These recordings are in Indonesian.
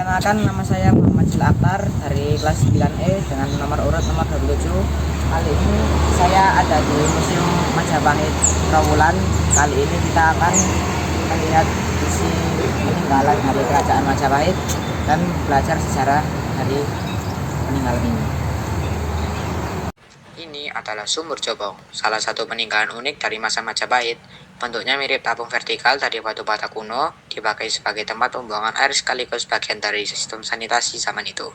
Kenalkan, nama saya Muhammad Jil Akhtar dari kelas 9E dengan nomor urut nomor 27. Kali ini saya ada di Museum Majapahit Trawulan. Kali ini kita akan melihat isi peninggalan dari Kerajaan Majapahit dan belajar sejarah dari peninggalan ini. Ini adalah sumur Jobong, salah satu peninggalan unik dari masa Majapahit. Bentuknya mirip tabung vertikal dari batu bata kuno, dipakai sebagai tempat pembuangan air sekaligus bagian dari sistem sanitasi zaman itu.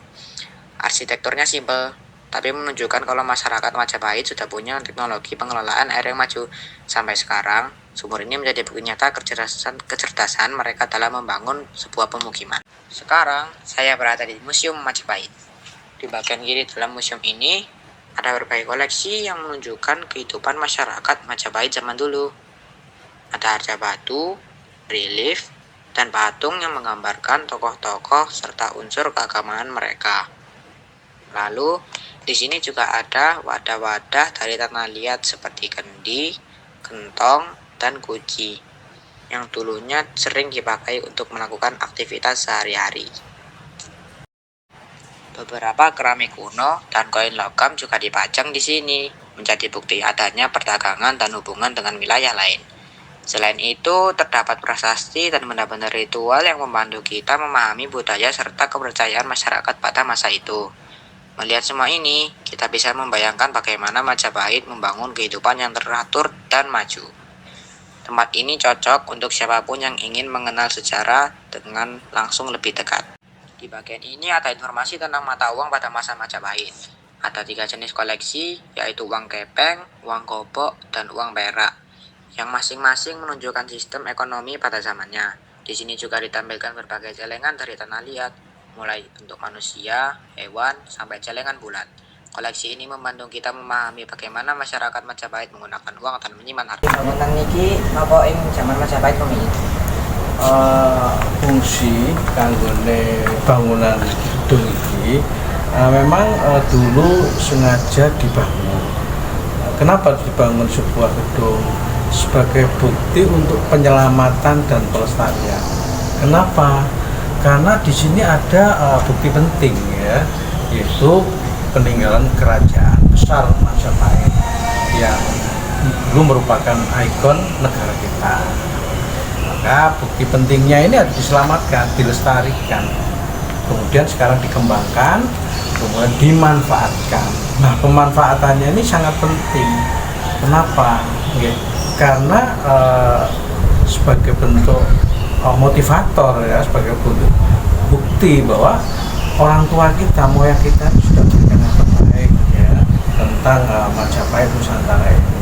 Arsitekturnya simpel, tapi menunjukkan kalau masyarakat Majapahit sudah punya teknologi pengelolaan air yang maju. Sampai sekarang, sumur ini menjadi bukti nyata kecerdasan mereka dalam membangun sebuah pemukiman. Sekarang, saya berada di Museum Majapahit. Di bagian kiri dalam museum ini, ada berbagai koleksi yang menunjukkan kehidupan masyarakat Majapahit zaman dulu. Ada arca batu, relief, dan patung yang menggambarkan tokoh-tokoh serta unsur keagamaan mereka. Lalu, di sini juga ada wadah-wadah dari tanah liat seperti kendi, gentong, dan guci, yang dulunya sering dipakai untuk melakukan aktivitas sehari-hari. Beberapa keramik kuno dan koin logam juga dipajang di sini, menjadi bukti adanya perdagangan dan hubungan dengan wilayah lain. Selain itu, terdapat prasasti dan benda-benda ritual yang membantu kita memahami budaya serta kepercayaan masyarakat pada masa itu. Melihat semua ini, kita bisa membayangkan bagaimana Majapahit membangun kehidupan yang teratur dan maju. Tempat ini cocok untuk siapapun yang ingin mengenal sejarah dengan langsung lebih dekat. Di bagian ini ada informasi tentang mata uang pada masa Majapahit. Ada 3 jenis koleksi, yaitu uang kepeng, uang kobok, dan uang perak, yang masing-masing menunjukkan sistem ekonomi pada zamannya. Di sini juga ditampilkan berbagai celengan dari tanah liat, mulai bentuk manusia, hewan, sampai celengan bulat. Koleksi ini membantu kita memahami bagaimana masyarakat Majapahit menggunakan uang dan menyimpan harta. Bangunan niki napa ing zaman Majapahit rumiyin? Fungsi kanggone bangunan gedung ini memang dulu sengaja dibangun. Kenapa dibangun sebuah gedung? Sebagai bukti untuk penyelamatan dan pelestarian. Kenapa? Karena di sini ada bukti penting, ya, yaitu peninggalan kerajaan besar Majapahit yang dulu merupakan ikon negara kita. Maka bukti pentingnya ini harus diselamatkan, dilestarikan, kemudian sekarang dikembangkan, kemudian dimanfaatkan. Nah, pemanfaatannya ini sangat penting. Kenapa? Karena sebagai bentuk motivator, ya, sebagai bentuk bukti bahwa orang tua kita, moyang kita sudah berikan yang terbaik, ya, tentang Majapahit Nusantara ini.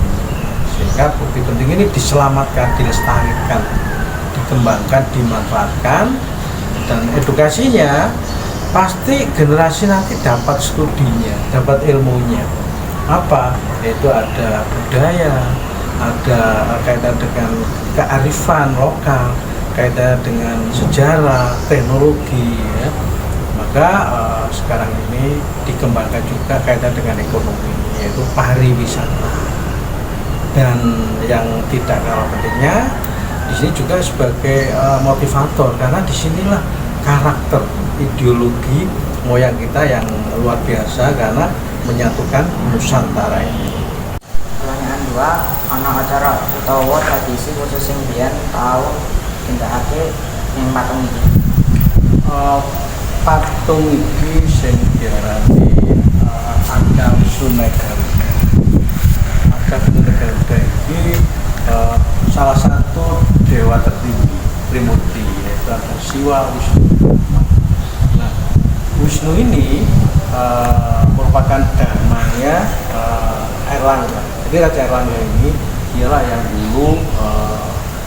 Sehingga bukti penting ini diselamatkan, dilestarikan, dikembangkan, dimanfaatkan, dan edukasinya pasti generasi nanti dapat studinya, dapat ilmunya. Apa? Yaitu ada budaya, ada kaitan dengan kearifan lokal, kaitan dengan sejarah, teknologi, ya. Maka sekarang ini dikembangkan juga kaitan dengan ekonomi, yaitu pariwisata. Dan yang tidak kalah pentingnya, di sini juga sebagai motivator, karena disinilah karakter ideologi moyang kita yang luar biasa karena menyatukan Nusantara ini. Pertanyaan 2, ana acara utawa tradisi khusus sing biyen tau tindakake ning patung iki. Patung iki sing diarani Angka Wisnu Garuda. Angka Wisnu Garuda iki salah satu dewa tertinggi Trimurti, yaitu ada Siwa, Wisnu. Nah, Wisnu ini merupakan dharmanya Airlangga. Jadi Raja Airlangga ini ialah yang dulu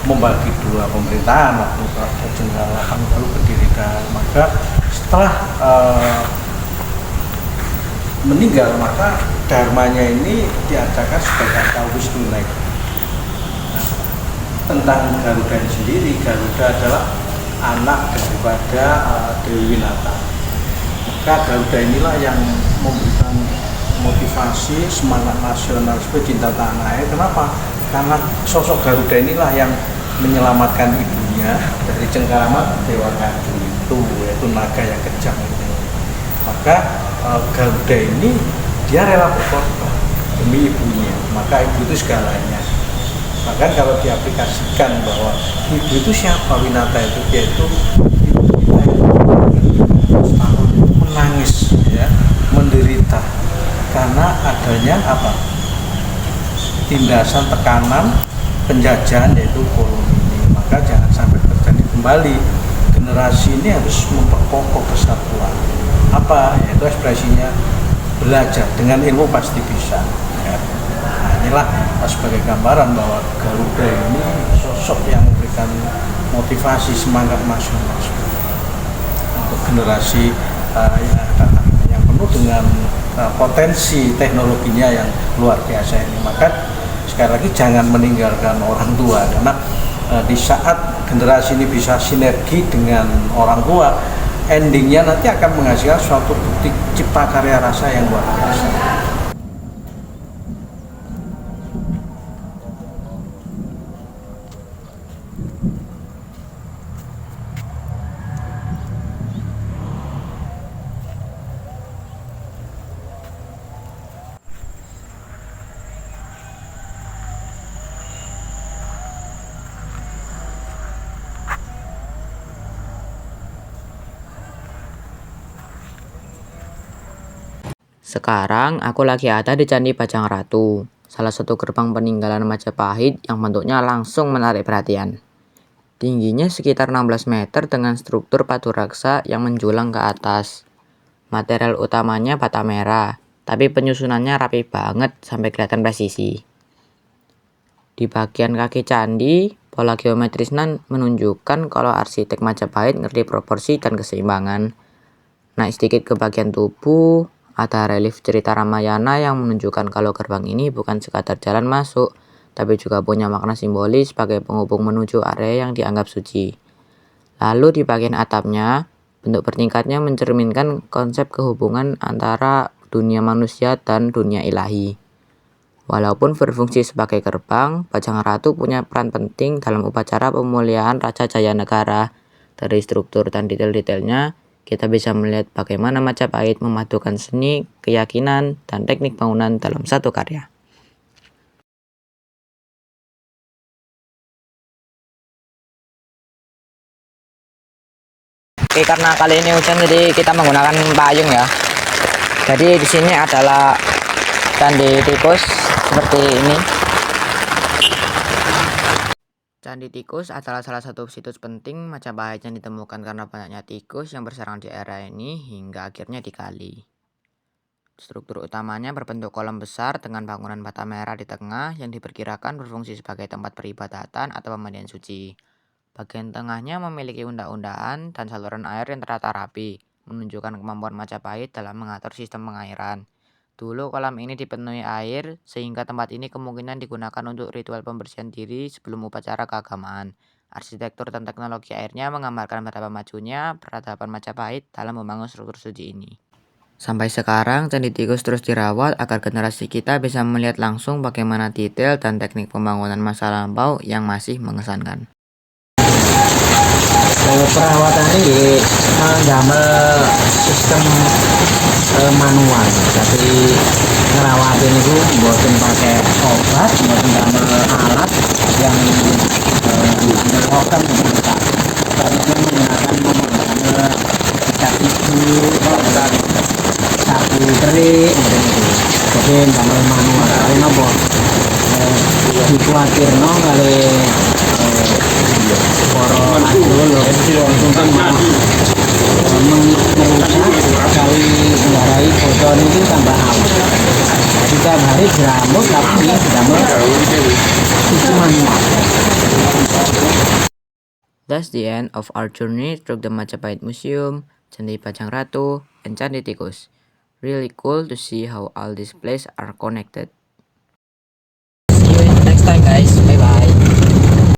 membagi 2 pemerintahan waktu Raja Jenggala lalu berdiri, dan maka setelah meninggal maka dharmanya ini diadakan sebagai Angka Wisnu. Nah, tentang Garuda ini sendiri, Garuda adalah anak daripada Dewi Winata. Maka Garuda inilah yang memberikan motivasi, semangat nasionalisme, cinta tanah air. Kenapa? Karena sosok Garuda inilah yang menyelamatkan ibunya dari cengkeraman Dewa Kadu. Ratu, yaitu naga yang kejam ini. Maka Garuda ini dia rela berkorban demi ibunya, maka ibu itu segalanya. Bahkan kalau diaplikasikan bahwa ibu itu siapa, Winata itu, yaitu ibu kita yang tahun itu menangis, ya, menderita karena adanya apa, tindasan tekanan penjajahan yaitu koloni ini. Maka jangan sampai terjadi kembali. Generasi ini harus memperkokoh persatuan. Apa? Yaitu ekspresinya belajar, dengan ilmu pasti bisa, ya. Nah, inilah sebagai gambaran bahwa Garuda ini sosok yang memberikan motivasi, semangat nasionalisme untuk generasi yang penuh dengan potensi teknologinya yang luar biasa ini. Maka sekali lagi jangan meninggalkan orang tua, karena di saat generasi ini bisa sinergi dengan orang tua, endingnya nanti akan menghasilkan suatu bukti cipta karya rasa yang luar biasa. Sekarang aku lagi ada di Candi Bajang Ratu, salah satu gerbang peninggalan Majapahit yang bentuknya langsung menarik perhatian. Tingginya sekitar 16 meter dengan struktur batu raksa yang menjulang ke atas. Material utamanya bata merah, tapi penyusunannya rapi banget sampai kelihatan presisi. Di bagian kaki candi, pola geometris menunjukkan kalau arsitek Majapahit ngerti proporsi dan keseimbangan. Naik sedikit ke bagian tubuh, ada relief cerita Ramayana yang menunjukkan kalau gerbang ini bukan sekadar jalan masuk, tapi juga punya makna simbolis sebagai penghubung menuju area yang dianggap suci. Lalu di bagian atapnya, bentuk bertingkatnya mencerminkan konsep kehubungan antara dunia manusia dan dunia ilahi. Walaupun berfungsi sebagai gerbang, Bajang Ratu punya peran penting dalam upacara pemuliaan Raja Jayanegara. Dari struktur dan detail-detailnya, kita bisa melihat bagaimana Majapahit memadukan seni, keyakinan, dan teknik bangunan dalam satu karya. Oke, karena kali ini hujan jadi kita menggunakan payung ya. Jadi di sini adalah candi tikus seperti ini. Candi Tikus adalah salah satu situs penting Majapahit yang ditemukan karena banyaknya tikus yang bersarang di area ini hingga akhirnya digali. Struktur utamanya berbentuk kolom besar dengan bangunan bata merah di tengah yang diperkirakan berfungsi sebagai tempat peribadatan atau pemandian suci. Bagian tengahnya memiliki undang-undaan dan saluran air yang tertata rapi, menunjukkan kemampuan Majapahit dalam mengatur sistem pengairan. Dulu kolam ini dipenuhi air, sehingga tempat ini kemungkinan digunakan untuk ritual pembersihan diri sebelum upacara keagamaan. Arsitektur dan teknologi airnya menggambarkan betapa majunya peradaban Majapahit dalam membangun struktur suci ini. Sampai sekarang, Candi Tikus terus dirawat agar generasi kita bisa melihat langsung bagaimana detail dan teknik pembangunan masa lampau yang masih mengesankan. Perawatan ini damel sistem manual, tapi ngerawatin itu buatan pakai obat, buatan damel alat yang dilakukan kita menggunakan ikat ibu, sapu terik, jadi damel manual. Karena apa? Dikhawatir kali poro dulu merusak kali ngarai foto ini tambah awet. Setiap hari jeramut tapi damel itu manual. That's the end of our journey through the Majapahit Museum, Candi Bajang Ratu, and Candi Tikus. Really cool to see how all these places are connected. See you in the next time, guys.